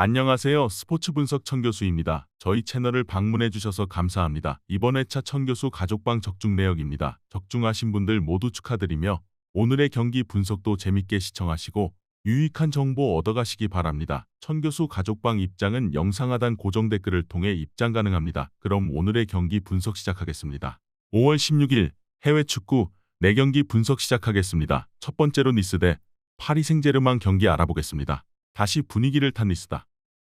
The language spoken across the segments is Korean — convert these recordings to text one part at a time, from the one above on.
안녕하세요. 스포츠 분석 천교수입니다. 저희 채널을 방문해 주셔서 감사합니다. 이번 회차 천교수 가족방 적중 내역입니다. 적중하신 분들 모두 축하드리며 오늘의 경기 분석도 재밌게 시청하시고 유익한 정보 얻어가시기 바랍니다. 천교수 가족방 입장은 영상 하단 고정 댓글을 통해 입장 가능합니다. 그럼 오늘의 경기 분석 시작하겠습니다. 5월 16일 해외 축구 4경기 분석 시작하겠습니다. 첫 번째로 니스 대 파리 생제르맹 경기 알아보겠습니다. 다시 분위기를 탄 니스다.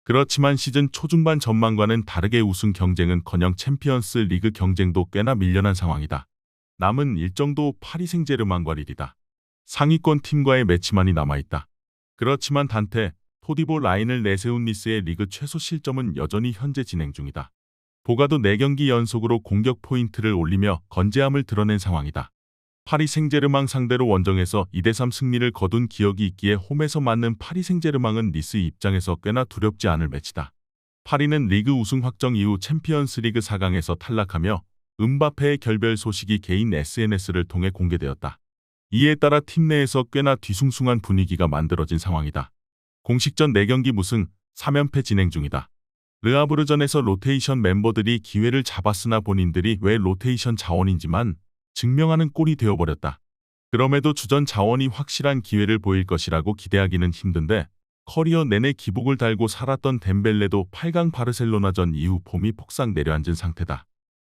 그렇지만 시즌 초중반 전망과는 다르게 우승 경쟁은커녕 챔피언스 리그 경쟁도 꽤나 밀려난 상황이다. 남은 일정도 파리 생제르맹과 릴이다. 상위권 팀과의 매치만이 남아있다. 그렇지만 단테, 토디보 라인을 내세운 니스의 리그 최소 실점은 여전히 현재 진행 중이다. 보가도 4경기 연속으로 공격 포인트를 올리며 건재함을 드러낸 상황이다. 파리 생제르맹 상대로 원정에서 2대3 승리를 거둔 기억이 있기에 홈에서 맞는 파리 생제르맹은 니스 입장에서 꽤나 두렵지 않을 매치다. 파리는 리그 우승 확정 이후 챔피언스 리그 4강에서 탈락하며 음바페의 결별 소식이 개인 SNS를 통해 공개되었다. 이에 따라 팀 내에서 꽤나 뒤숭숭한 분위기가 만들어진 상황이다. 공식전 4경기 무승, 3연패 진행 중이다. 르아브르전에서 로테이션 멤버들이 기회를 잡았으나 본인들이 왜 로테이션 자원인지만 증명하는 꼴이 되어버렸다. 그럼에도 주전 자원이 확실한 기회를 보일 것이라고 기대하기는 힘든데 커리어 내내 기복을 달고 살았던 덴벨레도 8강 바르셀로나전 이후 폼이 폭삭 내려앉은 상태다.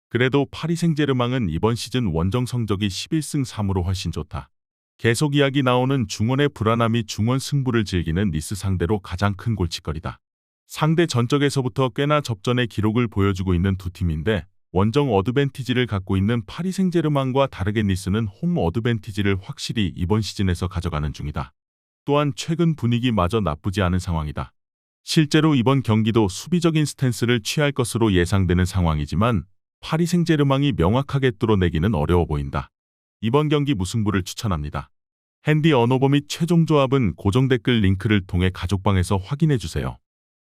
그래도 파리 생제르맹은 이번 시즌 원정 성적이 11승 3무로 훨씬 좋다. 계속 이야기 나오는 중원의 불안함이 중원 승부를 즐기는 니스 상대로 가장 큰 골칫거리다. 상대 전적에서부터 꽤나 접전의 기록을 보여주고 있는 두 팀인데 원정 어드밴티지를 갖고 있는 파리 생제르맹과 다르게 니스는 홈 어드밴티지를 확실히 이번 시즌에서 가져가는 중이다. 또한 최근 분위기마저 나쁘지 않은 상황이다. 실제로 이번 경기도 수비적인 스탠스를 취할 것으로 예상되는 상황이지만 파리 생제르맹이 명확하게 뚫어내기는 어려워 보인다. 이번 경기 무승부를 추천합니다. 핸디 언어버 및 최종 조합은 고정 댓글 링크를 통해 가족방에서 확인해주세요.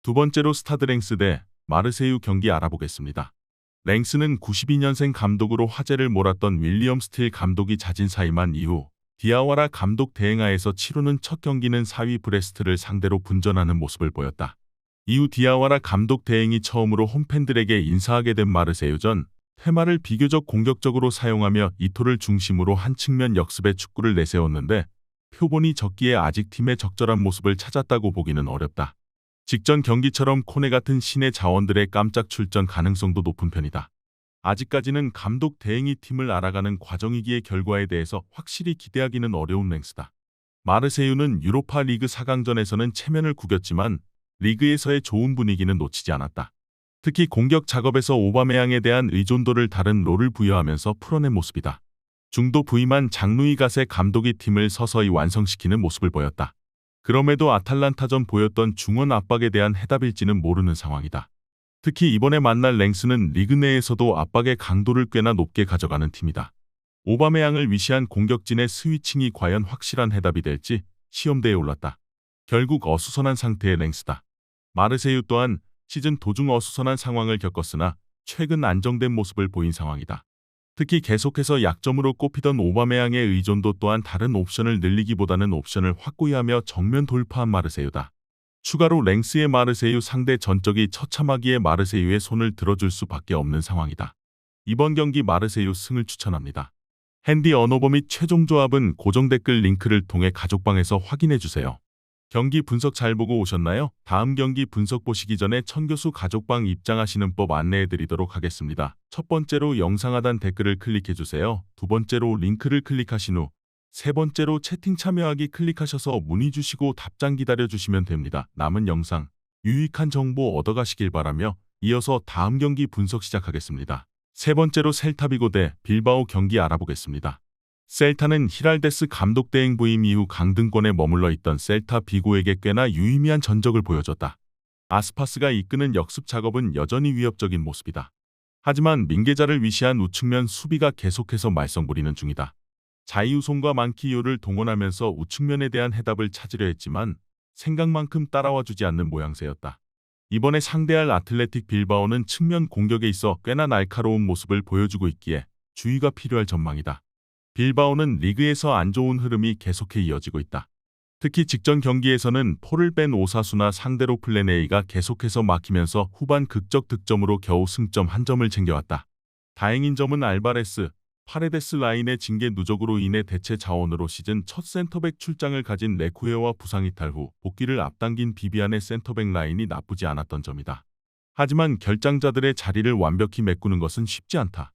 두 번째로 스타드 랭스 대 마르세유 경기 알아보겠습니다. 랭스는 92년생 감독으로 화제를 몰았던 윌리엄 스틸 감독이 자진 사임한 이후 디아와라 감독 대행하에서 치르는 첫 경기는 4위 브레스트를 상대로 분전하는 모습을 보였다. 이후 디아와라 감독 대행이 처음으로 홈팬들에게 인사하게 된 마르세유전, 테마를 비교적 공격적으로 사용하며 이토를 중심으로 한 측면 역습의 축구를 내세웠는데 표본이 적기에 아직 팀의 적절한 모습을 찾았다고 보기는 어렵다. 직전 경기처럼 코네 같은 신의 자원들의 깜짝 출전 가능성도 높은 편이다. 아직까지는 감독 대행이 팀을 알아가는 과정이기에 결과에 대해서 확실히 기대하기는 어려운 랭스다. 마르세유는 유로파 리그 4강전에서는 체면을 구겼지만 리그에서의 좋은 분위기는 놓치지 않았다. 특히 공격 작업에서 오바메양에 대한 의존도를 다른 롤을 부여하면서 풀어낸 모습이다. 중도 부임한 장루이 가세 감독이 팀을 서서히 완성시키는 모습을 보였다. 그럼에도 아탈란타전 보였던 중원 압박에 대한 해답일지는 모르는 상황이다. 특히 이번에 만날 랭스는 리그 내에서도 압박의 강도를 꽤나 높게 가져가는 팀이다. 오바메양을 위시한 공격진의 스위칭이 과연 확실한 해답이 될지 시험대에 올랐다. 결국 어수선한 상태의 랭스다. 마르세유 또한 시즌 도중 어수선한 상황을 겪었으나 최근 안정된 모습을 보인 상황이다. 특히 계속해서 약점으로 꼽히던 오바메양의 의존도 또한 다른 옵션을 늘리기보다는 옵션을 확고히 하며 정면 돌파한 마르세유다. 추가로 랭스의 마르세유 상대 전적이 처참하기에 마르세유의 손을 들어줄 수밖에 없는 상황이다. 이번 경기 마르세유 승을 추천합니다. 핸디 언어버 및 최종 조합은 고정 댓글 링크를 통해 가족방에서 확인해주세요. 경기 분석 잘 보고 오셨나요? 다음 경기 분석 보시기 전에 천교수 가족방 입장하시는 법 안내해드리도록 하겠습니다. 첫 번째로 영상 하단 댓글을 클릭해주세요. 두 번째로 링크를 클릭하신 후 세 번째로 채팅 참여하기 클릭하셔서 문의 주시고 답장 기다려주시면 됩니다. 남은 영상, 유익한 정보 얻어가시길 바라며 이어서 다음 경기 분석 시작하겠습니다. 세 번째로 셀타비고 대 빌바오 경기 알아보겠습니다. 셀타는 히랄데스 감독 대행 부임 이후 강등권에 머물러 있던 셀타 비고에게 꽤나 유의미한 전적을 보여줬다. 아스파스가 이끄는 역습 작업은 여전히 위협적인 모습이다. 하지만 민계자를 위시한 우측면 수비가 계속해서 말썽 부리는 중이다. 자이우송과 만키요를 동원하면서 우측면에 대한 해답을 찾으려 했지만 생각만큼 따라와주지 않는 모양새였다. 이번에 상대할 아틀레틱 빌바오는 측면 공격에 있어 꽤나 날카로운 모습을 보여주고 있기에 주의가 필요할 전망이다. 빌바오는 리그에서 안 좋은 흐름이 계속해 이어지고 있다. 특히 직전 경기에서는 폴을 뺀 오사수나 상대로 플랜 A가 계속해서 막히면서 후반 극적 득점으로 겨우 승점 한 점을 챙겨왔다. 다행인 점은 알바레스, 파레데스 라인의 징계 누적으로 인해 대체 자원으로 시즌 첫 센터백 출장을 가진 레쿠에와 부상 이탈 후 복귀를 앞당긴 비비안의 센터백 라인이 나쁘지 않았던 점이다. 하지만 결장자들의 자리를 완벽히 메꾸는 것은 쉽지 않다.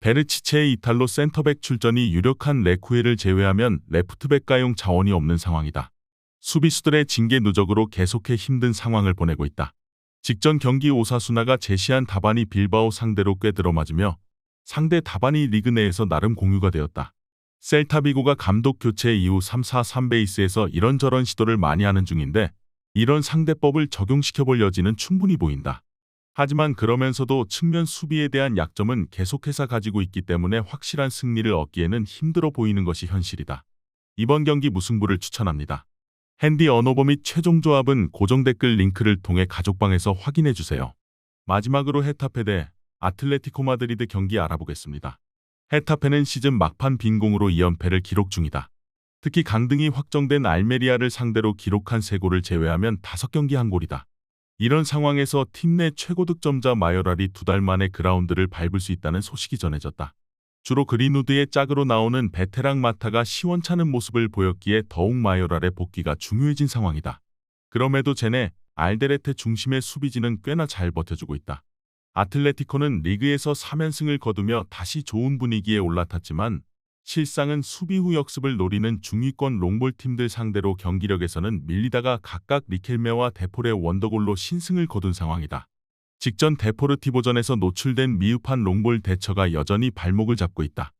베르치체의 이탈로 센터백 출전이 유력한 레쿠에를 제외하면 레프트백가용 자원이 없는 상황이다. 수비수들의 징계 누적으로 계속해 힘든 상황을 보내고 있다. 직전 경기 오사수나가 제시한 답안이 빌바오 상대로 꽤 들어맞으며 상대 답안이 리그 내에서 나름 공유가 되었다. 셀타비고가 감독 교체 이후 3-4-3 베이스에서 이런저런 시도를 많이 하는 중인데 이런 상대법을 적용시켜볼 여지는 충분히 보인다. 하지만 그러면서도 측면 수비에 대한 약점은 계속해서 가지고 있기 때문에 확실한 승리를 얻기에는 힘들어 보이는 것이 현실이다. 이번 경기 무승부를 추천합니다. 핸디 언어버 및 최종 조합은 고정 댓글 링크를 통해 가족방에서 확인해주세요. 마지막으로 헤타페 대 아틀레티코 마드리드 경기 알아보겠습니다. 헤타페는 시즌 막판 빈공으로 2연패를 기록 중이다. 특히 강등이 확정된 알메리아를 상대로 기록한 3골을 제외하면 5경기 한 골이다. 이런 상황에서 팀 내 최고 득점자 마요랄이 2달 만에 그라운드를 밟을 수 있다는 소식이 전해졌다. 주로 그린우드의 짝으로 나오는 베테랑 마타가 시원찮은 모습을 보였기에 더욱 마요랄의 복귀가 중요해진 상황이다. 그럼에도 쟤네 알데레테 중심의 수비진은 꽤나 잘 버텨주고 있다. 아틀레티코는 리그에서 3연승을 거두며 다시 좋은 분위기에 올라탔지만 실상은 수비 후 역습을 노리는 중위권 롱볼 팀들 상대로 경기력에서는 밀리다가 각각 리켈메와 데폴의 원더골로 신승을 거둔 상황이다. 직전 데포르티보전에서 노출된 미흡한 롱볼 대처가 여전히 발목을 잡고 있다.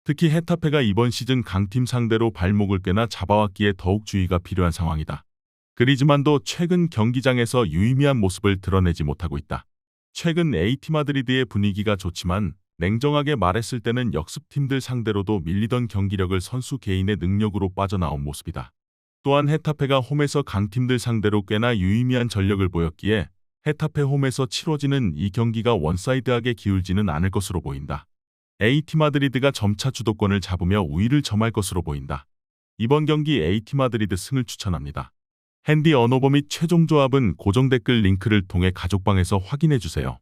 특히 헤타페가 이번 시즌 강팀 상대로 발목을 꽤나 잡아왔기에 더욱 주의가 필요한 상황이다. 그리즈만도 최근 경기장에서 유의미한 모습을 드러내지 못하고 있다. 최근 AT 마드리드의 분위기가 좋지만 냉정하게 말했을 때는 역습팀들 상대로도 밀리던 경기력을 선수 개인의 능력으로 빠져나온 모습이다. 또한 헤타페가 홈에서 강팀들 상대로 꽤나 유의미한 전력을 보였기에 헤타페 홈에서 치러지는 이 경기가 원사이드하게 기울지는 않을 것으로 보인다. AT 마드리드가 점차 주도권을 잡으며 우위를 점할 것으로 보인다. 이번 경기 AT 마드리드 승을 추천합니다. 핸디 언어버 및 최종 조합은 고정 댓글 링크를 통해 가족방에서 확인해주세요.